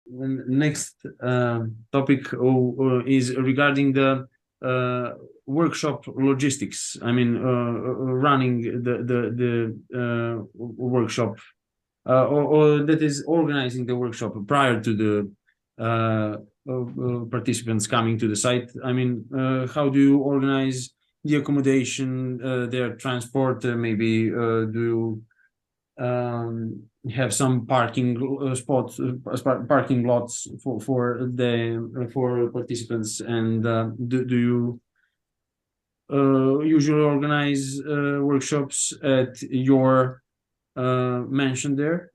next topic is regarding the workshop logistics. I mean, running the workshop, or that is organizing the workshop prior to the participants coming to the site. I mean, how do you organize the accommodation, their transport? Maybe do you have some parking spots, parking lots for participants, and do you usually organize workshops at your mansion there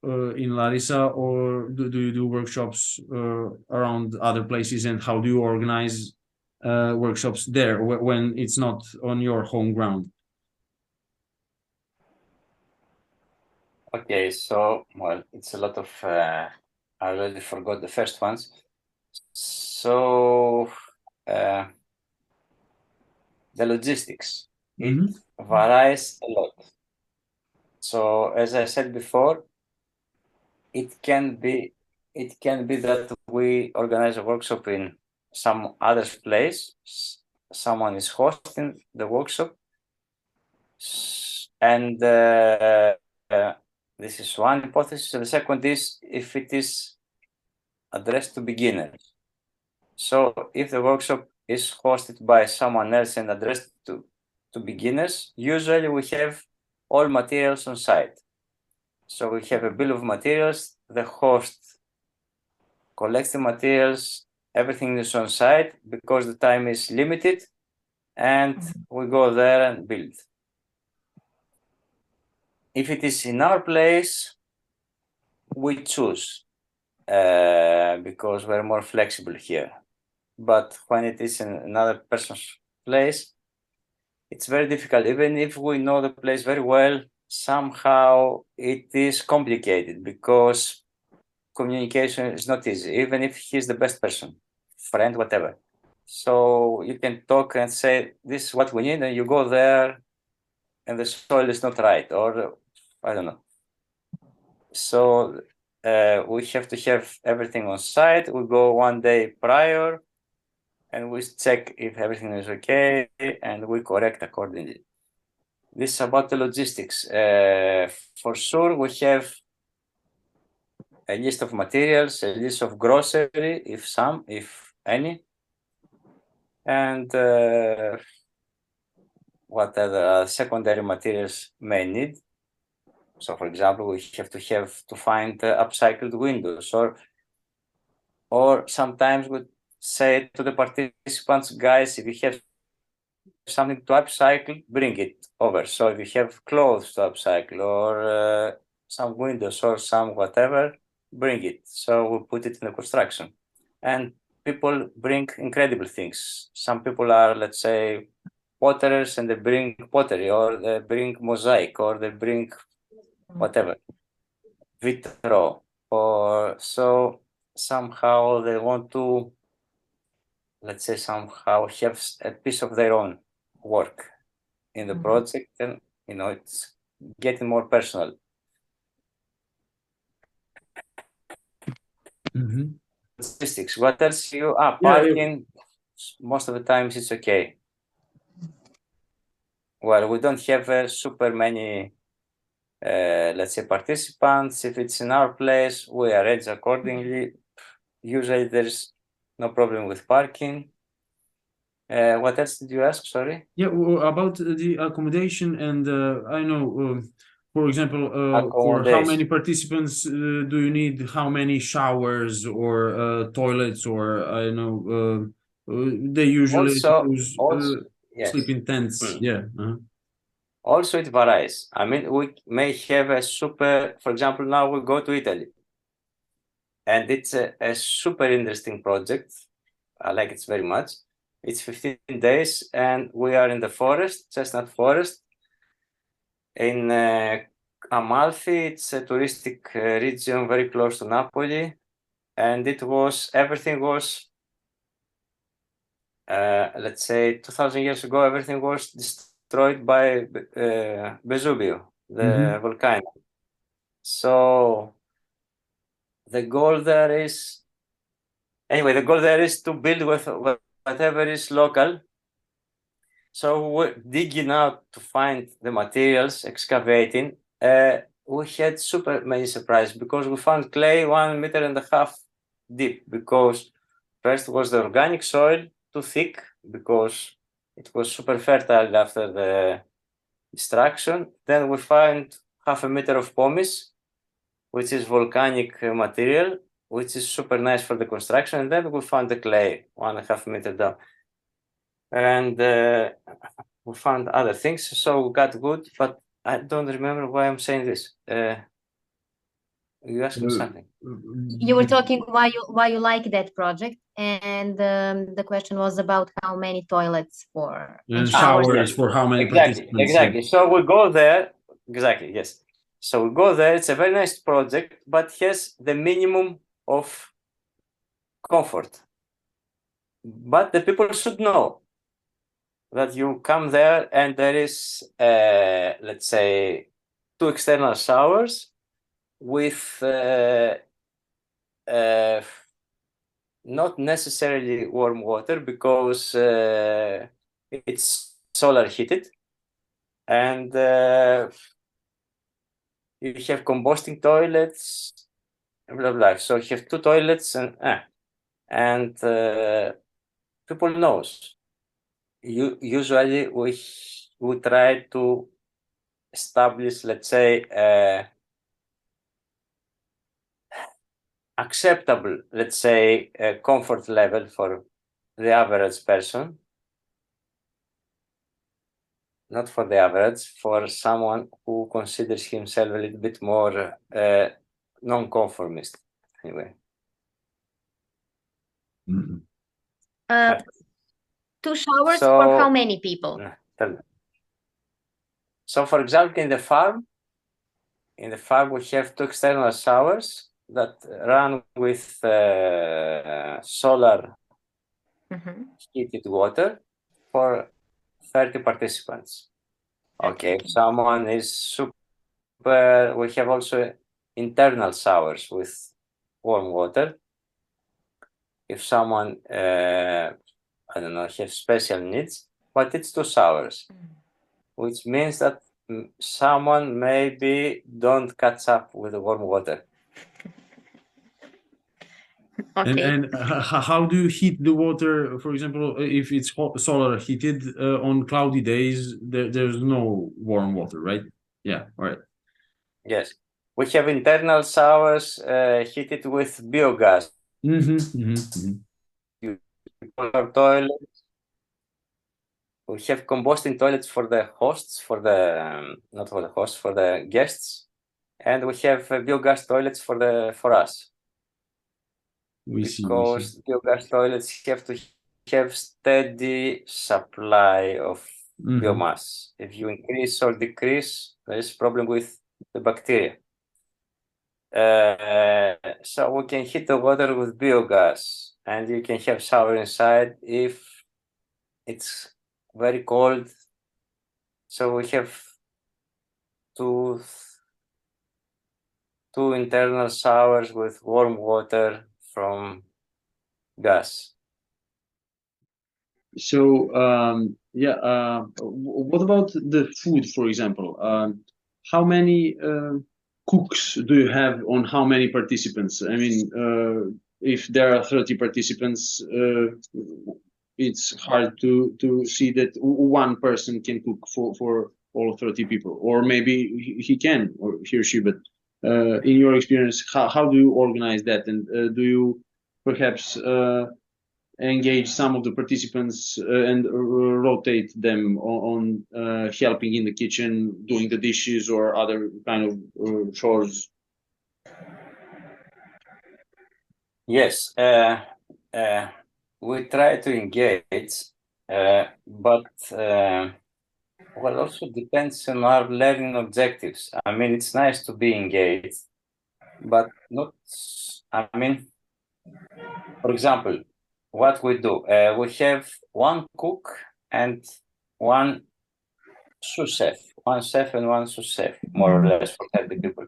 in Larissa, or do you do workshops around other places, and how do you organize workshops there when it's not on your home ground? Okay, so, well, it's a lot of, I already forgot the first ones. So, the logistics, it varies a lot. So, as I said before, it can be that we organize a workshop in some other place, someone is hosting the workshop, and this is one hypothesis. The second is if it is addressed to beginners. So if the workshop is hosted by someone else and addressed to beginners, usually we have all materials on site. So we have a bill of materials, the host collects the materials, everything is on site because the time is limited, and we go there and build. If it is in our place, we choose because we're more flexible here. But when it is in another person's place, it's very difficult. Even if we know the place very well, somehow it is complicated because communication is not easy, even if he's the best person, friend, whatever. So you can talk and say, this is what we need, and you go there and the soil is not right, or I don't know. So we have to have everything on site. We go one day prior and we check if everything is okay and we correct accordingly. This is about the logistics. For sure, we have a list of materials, a list of grocery, if any, and what other secondary materials may need. So, for example, we have to find upcycled windows, or sometimes we say to the participants, guys, if you have something to upcycle, bring it over. So if you have clothes to upcycle, or some windows, or some whatever, bring it. So we put it in the construction. And people bring incredible things. Some people are, let's say, potterers, and they bring pottery, or they bring mosaic, or they bring whatever, vitro, or so somehow they want to, let's say, somehow have a piece of their own work in the project, and it's getting more personal. Statistics. What else you parking? Most of the times it's okay. Well, we don't have super many let's say participants. If it's in our place, we arrange accordingly. Usually there's no problem with parking. What else did you ask? Sorry. Yeah, about the accommodation, and I know, for example, for how many participants do you need? How many showers or toilets, or I know they usually use yes. sleep in tents. Yeah. Also, it varies. I mean, we may have a super, for example, now we go to Italy, and it's a super interesting project. I like it very much. It's 15 days, and we are in the forest, chestnut forest, in Amalfi. It's a touristic region very close to Napoli, and everything was, let's say, 2,000 years ago, everything was destroyed by Vesuvio, the volcano. So the goal there is, anyway, the goal there is to build with whatever is local. So we're digging out to find the materials, excavating. We had super many surprises because we found clay 1.5 meters deep, because first was the organic soil too thick because it was super fertile after the extraction. Then we find 0.5 meter of pumice, which is volcanic material, which is super nice for the construction. And then we found the clay 1.5 meter down. And we found other things, so we got good, but I don't remember why I'm saying this. You asked me something. You were talking why you like that project, and the question was about how many toilets for And showers for how many participants? Exactly. So we go there. Exactly. Yes. So we go there. It's a very nice project, but has the minimum of comfort. But the people should know that you come there and there is, let's say, 2 external showers with not necessarily warm water, because it's solar heated, and you have combusting toilets, blah blah. So you have 2 toilets, and people knows. Usually we try to establish, let's say, acceptable, let's say, comfort level for the average person, not for the average, for someone who considers himself a little bit more non-conformist, anyway. Mhm. 2 showers So, for how many people? So, for example, in the farm we have 2 external showers that run with solar heated water for 30 participants. Okay, if someone is super, we have also internal showers with warm water. If someone, I don't know, has special needs, but it's 2 showers, which means that someone maybe don't catch up with the warm water. Okay. And how do you heat the water? For example, if it's solar heated on cloudy days, there's no warm water, right? Yeah, all right. Yes, we have internal showers heated with biogas. Toilets. We have combusting toilets for the hosts, for the not for the hosts, for the guests, and we have biogas toilets for us. We see. Because biogas toilets have to have steady supply of biomass. If you increase or decrease, there is problem with the bacteria. So we can heat the water with biogas, and you can have shower inside if it's very cold. So we have two internal showers with warm water from gas. So what about the food, for example? How many cooks do you have on how many participants? I mean, if there are 30 participants, it's hard to see that one person can cook for all 30 people, or maybe he can, or he or she. But in your experience, how do you organize that, and do you perhaps engage some of the participants and rotate them on helping in the kitchen, doing the dishes or other kind of chores? Yes, we try to engage, but well, also depends on our learning objectives. I mean, it's nice to be engaged, but not. I mean, for example, what we do, we have one cook and one sous chef, one chef and one sous chef, more or less, for 30 people.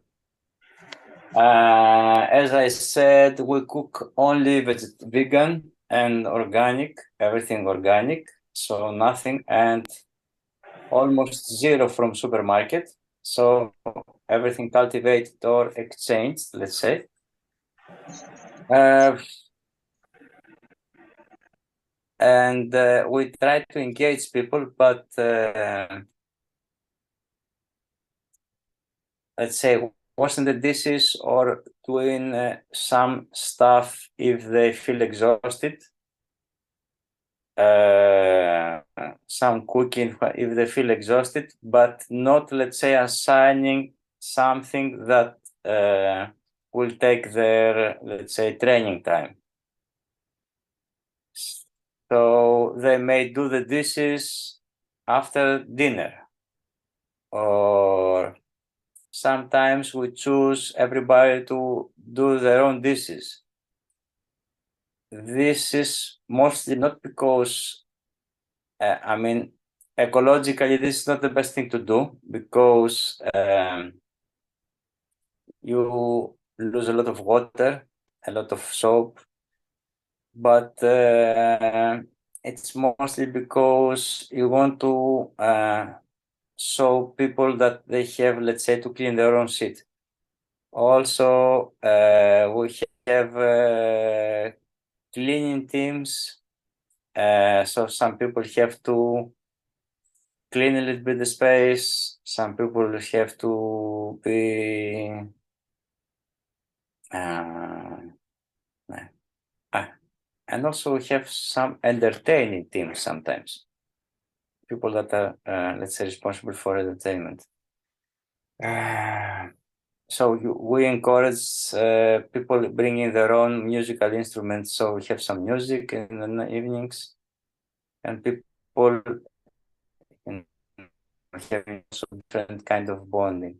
As I said, we cook only vegan and organic, everything organic, so nothing, and almost zero from supermarket. So everything cultivated or exchanged, let's say. And we try to engage people, but let's say washing the dishes or doing some stuff if they feel exhausted. Some cooking if they feel exhausted, but not, let's say, assigning something that will take their, let's say, training time. So they may do the dishes after dinner, or sometimes we choose everybody to do their own dishes. This is mostly not because, I mean, ecologically, this is not the best thing to do, because you lose a lot of water, a lot of soap, but it's mostly because you want to show people that they have, let's say, to clean their own shit. Also, we have cleaning teams, so some people have to clean a little bit the space, some people have to be and also we have some entertaining teams sometimes, people that are let's say responsible for entertainment. So we encourage people bringing their own musical instruments, so we have some music in the evenings, and people having also different kind of bonding,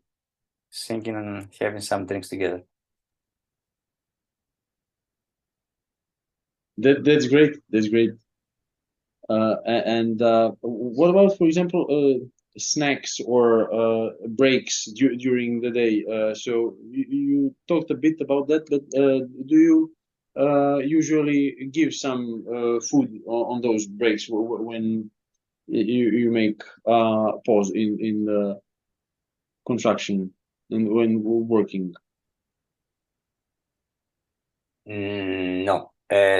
singing and having some drinks together. That's great. That's great. And what about, for example, snacks or breaks during the day? So you talked a bit about that, but do you usually give some food on those breaks when you make pause in the construction and when working? No.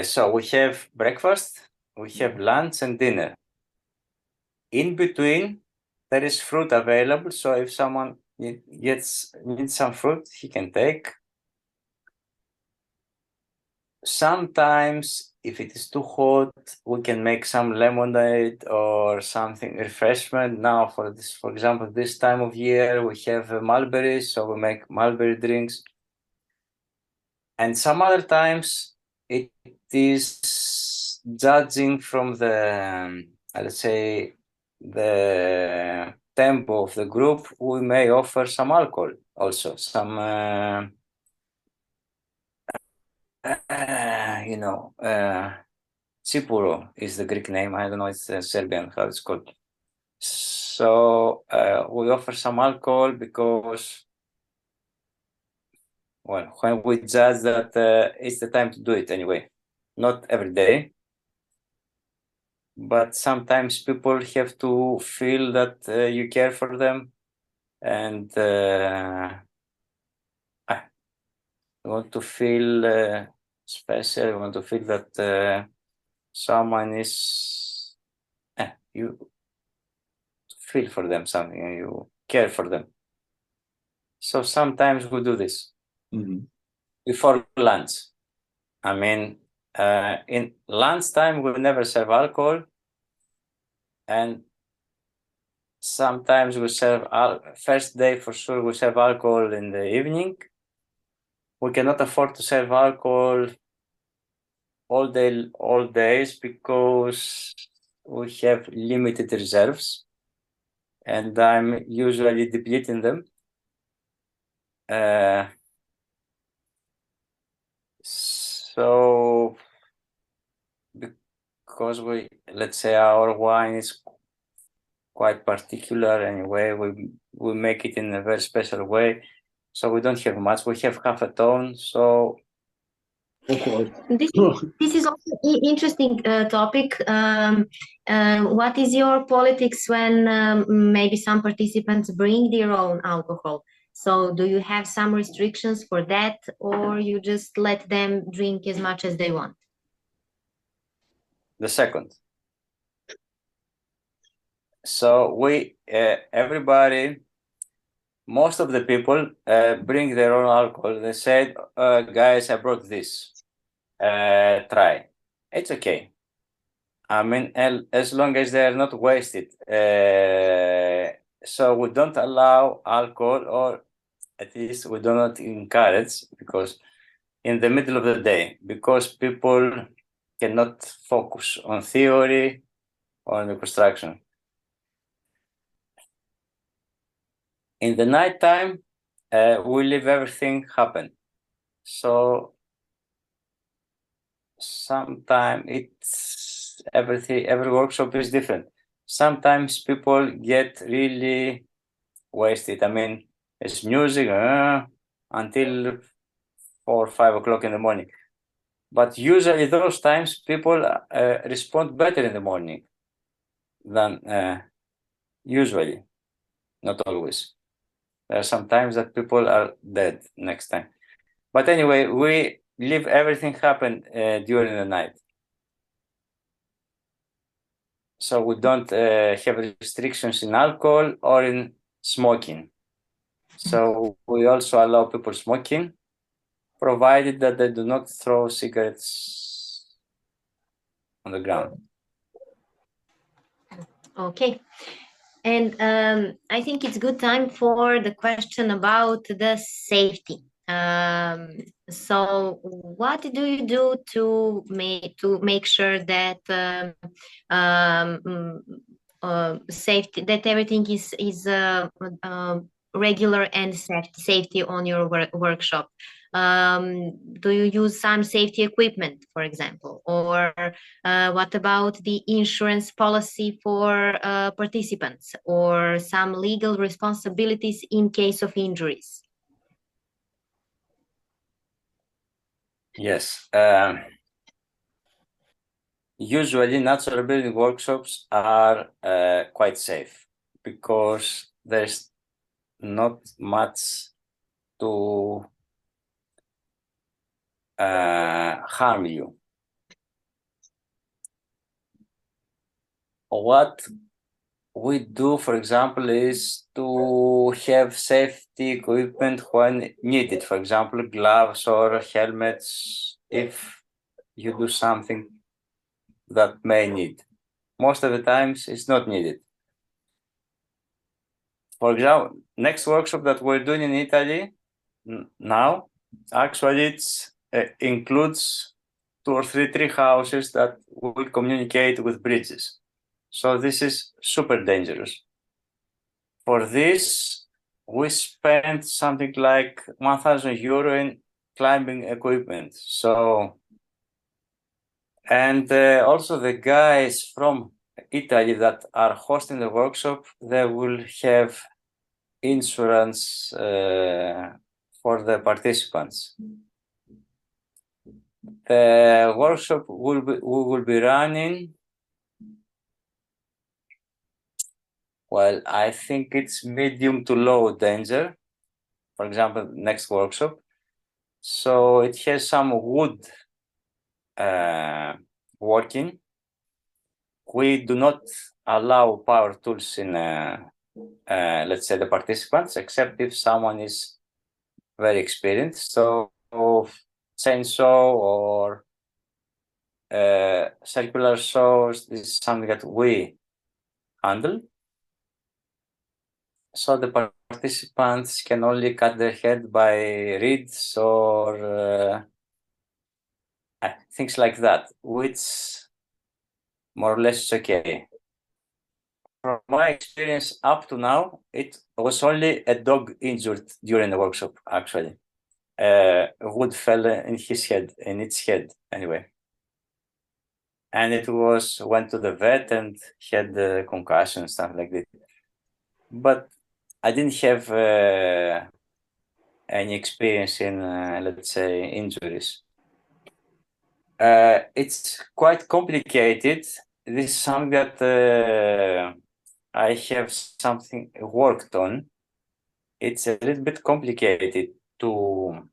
So we have breakfast, we have lunch and dinner. In between, there is fruit available. So if someone needs some fruit, he can take. Sometimes, if it is too hot, we can make some lemonade or something refreshment. Now, for example, this time of year, we have mulberries, so we make mulberry drinks. And some other times, it is judging from the, let's say, the tempo of the group, we may offer some alcohol also, some Sipuro is the Greek name. I don't know, it's Serbian, how it's called. So we offer some alcohol because, well, when we judge that it's the time to do it anyway. Not every day, but sometimes people have to feel that you care for them, and want to feel special, want to feel that someone is, you feel for them something and you care for them. So sometimes we do this before lunch. I mean, in lunchtime, we never serve alcohol. And sometimes we serve, first day for sure, we serve alcohol in the evening. We cannot afford to serve alcohol all days because we have limited reserves, and I'm usually depleting them. So because let's say our wine is quite particular anyway, we make it in a very special way. So we don't have much. We have half a ton. So Of course. This is also interesting topic. What is your politics when maybe some participants bring their own alcohol? So do you have some restrictions for that, or you just let them drink as much as they want? the second. So we, everybody, most of the people bring their own alcohol. They said, guys, I brought this. Try. It's okay. I mean, as long as they are not wasted. So we don't allow alcohol, or at least we do not encourage, because in the middle of the day, because people cannot focus on theory or on the construction. In the nighttime, we leave everything happen. So sometimes it's every workshop is different. Sometimes people get really wasted. I mean, it's music until 4 or 5 o'clock in the morning. But usually those times people respond better in the morning than usually, not always. There are some times that people are dead next time. But anyway, we leave everything happen during the night. So we don't have restrictions in alcohol or in smoking. So we also allow people smoking, provided that they do not throw cigarettes on the ground. Okay. And I think it's good time for the question about the safety. So what do you do to make sure that safety, that everything is regular and safety on your workshop? Do you use some safety equipment, for example, or what about the insurance policy for participants, or some legal responsibilities in case of injuries? Yes. Usually natural building workshops are quite safe because there's not much to harm you. What we do, for example, is to have safety equipment when needed. For example, gloves or helmets if you do something that may need. Most of the times it's not needed. For example, next workshop that we're doing in Italy now, actually it's includes 2 or 3 tree houses that will communicate with bridges. So this is super dangerous. For this, we spent something like 1,000 euro in climbing equipment. So, and also the guys from Italy that are hosting the workshop, they will have insurance for the participants. The workshop we will be running. Well, I think it's medium to low danger. For example, next workshop. So it has some wood working. We do not allow power tools in, let's say, the participants, except if someone is very experienced. So chainsaw or circular saws, this is something that we handle. So the participants can only cut their head by reeds or things like that, which more or less is okay. From my experience up to now, it was only a dog injured during the workshop, actually. Wood fell in its head anyway. And it went to the vet and had concussion and stuff like that. But I didn't have any experience in, let's say, injuries. It's quite complicated. This is something that I have something worked on. It's a little bit complicated to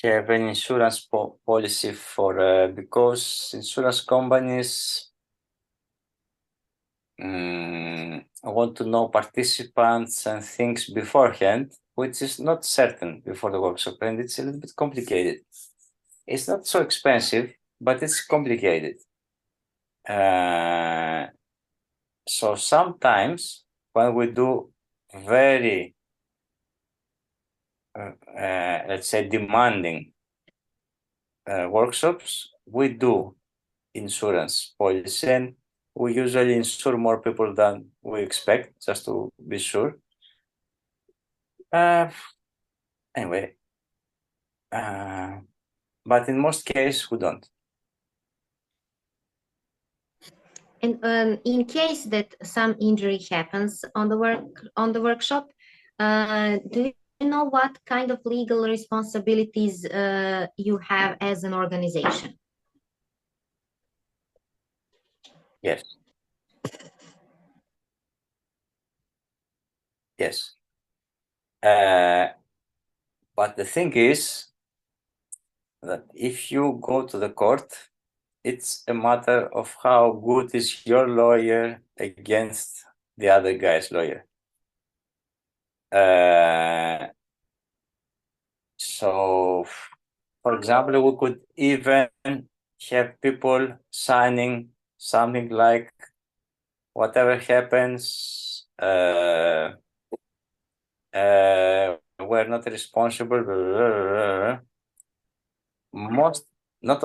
have an insurance policy for because insurance companies want to know participants and things beforehand, which is not certain before the workshop, and it's a little bit complicated. It's not so expensive, but it's complicated. So sometimes when we do very, let's say, demanding workshops, we do insurance policy, and we usually insure more people than we expect, just to be sure. Anyway, but in most cases we don't. And in case that some injury happens on the workshop, do you know what kind of legal responsibilities you have as an organization? Yes. Yes. But the thing is that if you go to the court, it's a matter of how good is your lawyer against the other guy's lawyer. So, for example, we could even have people signing something like, whatever happens, we're not responsible. Most, not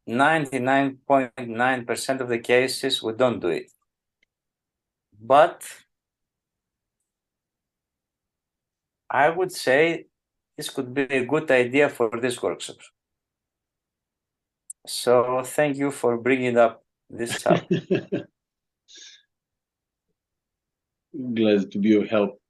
99.9% of the cases, we don't do it. But I would say this could be a good idea for this workshop. So thank you for bringing up this up. Glad to be of help.